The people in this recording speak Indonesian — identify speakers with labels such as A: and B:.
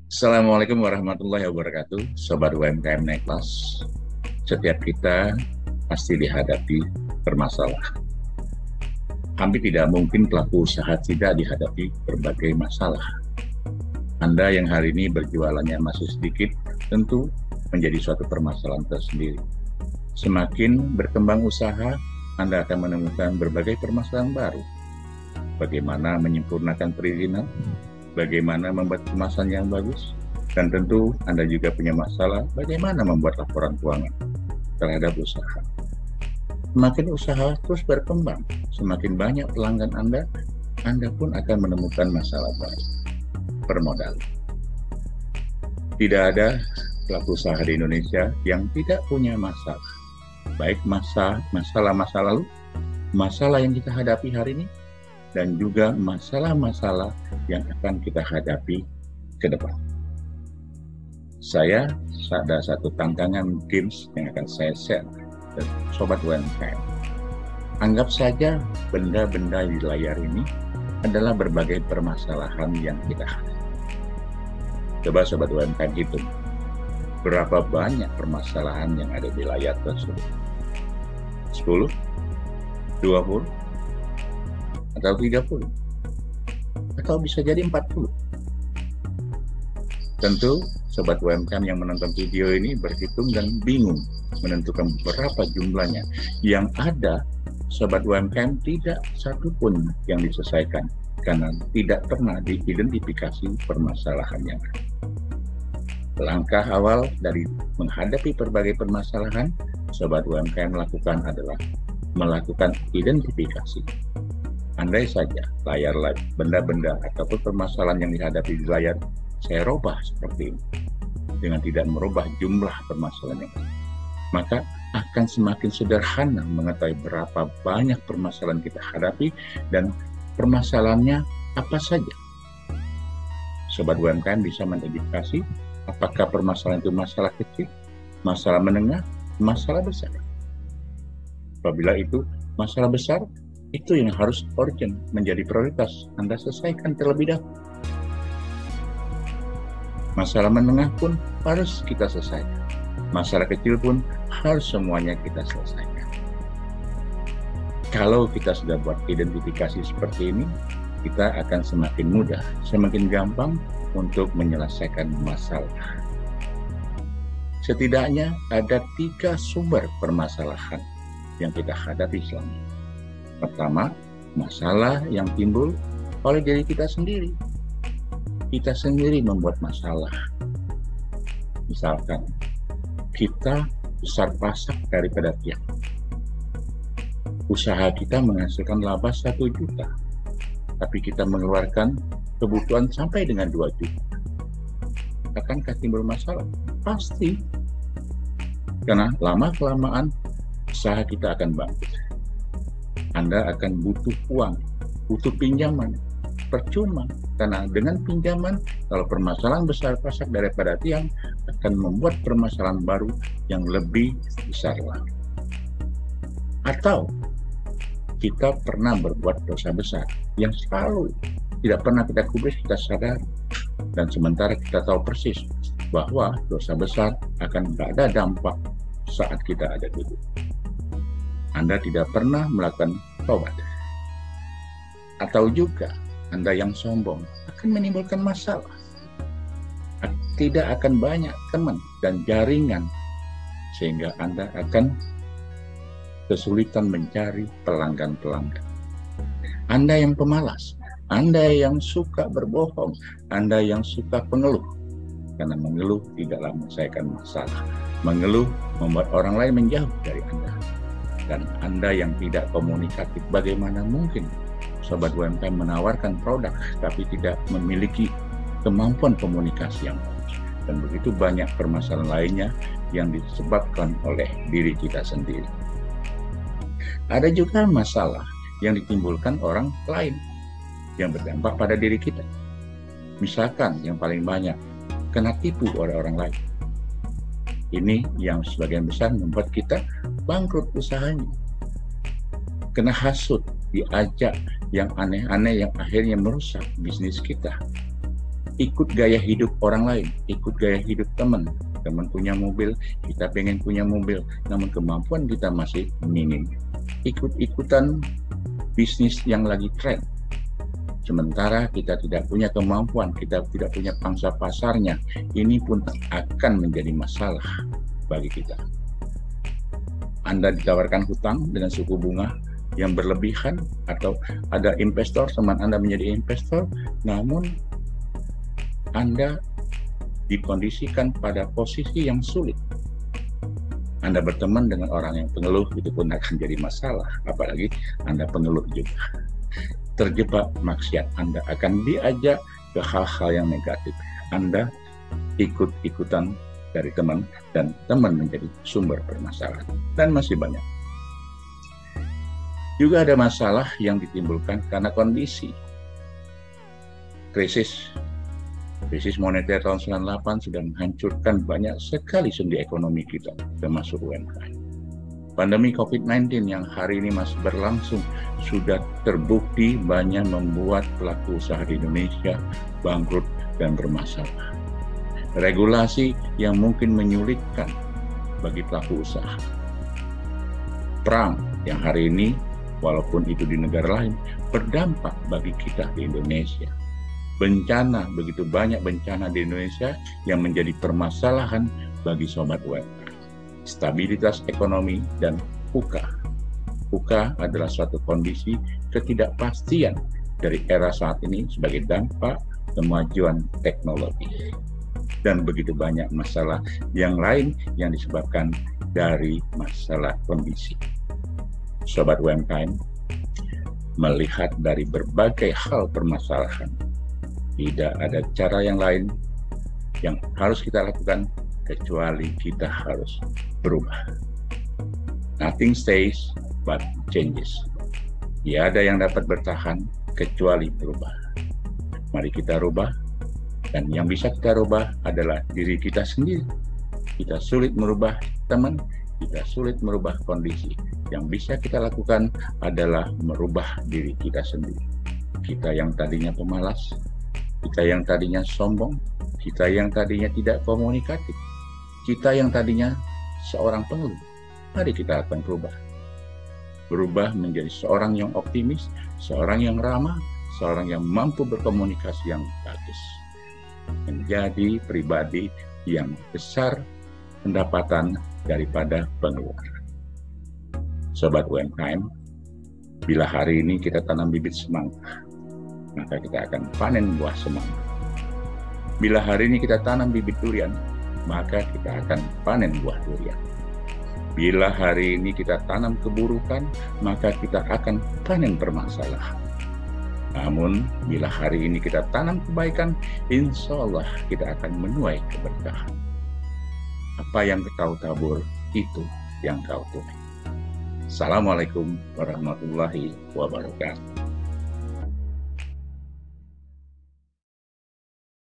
A: Assalamualaikum warahmatullahi wabarakatuh, Sobat UMKM naik kelas. Setiap kita pasti dihadapi permasalahan. Hampir tidak mungkin pelaku usaha tidak dihadapi berbagai masalah. Anda yang hari ini berjualannya masih sedikit, tentu menjadi suatu permasalahan tersendiri. Semakin berkembang usaha, Anda akan menemukan berbagai permasalahan baru. Bagaimana menyempurnakan perizinan, bagaimana membuat kemasan yang bagus, dan tentu Anda juga punya masalah bagaimana membuat laporan keuangan terhadap usaha. Semakin usaha terus berkembang, semakin banyak pelanggan Anda pun akan menemukan masalah baru. Permodalan. Tidak ada pelaku usaha di Indonesia yang tidak punya masalah. Baik masalah masa lalu, masalah yang kita hadapi hari ini, dan juga masalah-masalah yang akan kita hadapi ke depan. Saya ada satu tantangan games yang akan saya share ke Sobat UMKM. Anggap saja benda-benda di layar ini adalah berbagai permasalahan yang kita hadapi. Coba Sobat UMKM hitung, berapa banyak permasalahan yang ada di layar tersebut? 10? 20? Atau 30, atau bisa jadi 40. Tentu Sobat UMKM yang menonton video ini berhitung dan bingung menentukan berapa jumlahnya. Yang ada, Sobat UMKM tidak satupun yang diselesaikan karena tidak pernah diidentifikasi permasalahan yang ada. Langkah awal dari menghadapi berbagai permasalahan, Sobat UMKM lakukan adalah melakukan identifikasi. Andai saja layar benda-benda ataupun permasalahan yang dihadapi di layar saya robah seperti ini dengan tidak merubah jumlah permasalahan yang ada, maka akan semakin sederhana mengetahui berapa banyak permasalahan kita hadapi dan permasalahannya apa saja. Sobat UMKM bisa mengidentifikasi apakah permasalahan itu masalah kecil, masalah menengah, masalah besar. Apabila itu masalah besar, itu yang harus urgent menjadi prioritas Anda selesaikan terlebih dahulu. Masalah menengah pun harus kita selesaikan. Masalah kecil pun harus semuanya kita selesaikan. Kalau kita sudah buat identifikasi seperti ini, kita akan semakin mudah, semakin gampang untuk menyelesaikan masalah. Setidaknya ada 3 sumber permasalahan yang kita hadapi selama ini. Pertama, masalah yang timbul oleh diri kita sendiri. Kita sendiri membuat masalah. Misalkan, kita besar pasak daripada tiang. Usaha kita menghasilkan laba 1 juta, tapi kita mengeluarkan kebutuhan sampai dengan 2 juta. Akankah timbul masalah? Pasti. Karena lama-kelamaan usaha kita akan bangkrut. Anda akan butuh uang, butuh pinjaman, percuma. Karena dengan pinjaman, kalau permasalahan besar pasak daripada tiang, akan membuat permasalahan baru yang lebih besar lagi. Atau, kita pernah berbuat dosa besar, yang selalu tidak pernah kita kubris, kita sadar. Dan sementara kita tahu persis bahwa dosa besar akan tidak ada dampak saat kita ada di hidup. Anda tidak pernah melakukan taubat. Atau juga Anda yang sombong akan menimbulkan masalah. Tidak akan banyak teman dan jaringan sehingga Anda akan kesulitan mencari pelanggan-pelanggan. Anda yang pemalas, Anda yang suka berbohong, Anda yang suka pengeluh. Karena mengeluh tidaklah menyelesaikan masalah. Mengeluh membuat orang lain menjauh dari Anda. Dan Anda yang tidak komunikatif, bagaimana mungkin Sobat UMKM menawarkan produk tapi tidak memiliki kemampuan komunikasi yang bagus. Dan begitu banyak permasalahan lainnya yang disebabkan oleh diri kita sendiri. Ada juga masalah yang ditimbulkan orang lain yang berdampak pada diri kita. Misalkan yang paling banyak, kena tipu oleh orang lain. Ini yang sebagian besar membuat kita bangkrut usahanya. Kena hasut, diajak yang aneh-aneh yang akhirnya merusak bisnis kita. ikut gaya hidup orang lain, ikut gaya hidup teman. Teman punya mobil, kita pengen punya mobil, namun kemampuan kita masih minim. Ikut-ikutan bisnis yang lagi tren. Sementara kita tidak punya kemampuan, kita tidak punya pangsa pasarnya, ini pun akan menjadi masalah bagi kita. Anda ditawarkan hutang dengan suku bunga yang berlebihan, atau ada investor, teman Anda menjadi investor, namun Anda dikondisikan pada posisi yang sulit. Anda berteman dengan orang yang pengeluh, itu pun akan jadi masalah, apalagi Anda pengeluh juga. Terjebak maksiat, Anda akan diajak ke hal-hal yang negatif. Anda ikut-ikutan dari teman, dan teman menjadi sumber permasalahan. Dan masih banyak. Juga ada masalah yang ditimbulkan karena kondisi. Krisis moneter tahun 98 sudah menghancurkan banyak sekali sendi ekonomi kita, termasuk UMKM. Pandemi COVID-19 yang hari ini masih berlangsung sudah terbukti banyak membuat pelaku usaha di Indonesia bangkrut dan bermasalah. Regulasi yang mungkin menyulitkan bagi pelaku usaha. Perang yang hari ini, walaupun itu di negara lain, berdampak bagi kita di Indonesia. Bencana, begitu banyak bencana di Indonesia yang menjadi permasalahan bagi sobat UMKM. Stabilitas ekonomi dan VUCA. VUCA adalah suatu kondisi ketidakpastian dari era saat ini sebagai dampak kemajuan teknologi. Dan begitu banyak masalah yang lain yang disebabkan dari masalah kondisi. Sobat UMKM, melihat dari berbagai hal permasalahan, tidak ada cara yang lain yang harus kita lakukan kecuali kita harus berubah. Nothing stays but changes. Tiada yang dapat bertahan kecuali berubah. Mari kita rubah, dan yang bisa kita rubah adalah diri kita sendiri. Kita sulit merubah teman, kita sulit merubah kondisi. Yang bisa kita lakukan adalah merubah diri kita sendiri. Kita yang tadinya pemalas, kita yang tadinya sombong, kita yang tadinya tidak komunikatif, kita yang tadinya seorang pengeluh, mari kita akan berubah. Berubah menjadi seorang yang optimis, seorang yang ramah, seorang yang mampu berkomunikasi yang bagus. Menjadi pribadi yang besar pendapatan daripada pengeluaran. Sobat UMKM, bila hari ini kita tanam bibit semangka, maka kita akan panen buah semangka. Bila hari ini kita tanam bibit durian, maka kita akan panen buah durian. Bila hari ini kita tanam keburukan, maka kita akan panen permasalahan. Namun, bila hari ini kita tanam kebaikan, insya Allah kita akan menuai keberkahan. Apa yang kau tabur, itu yang kau tuai. Assalamualaikum warahmatullahi wabarakatuh.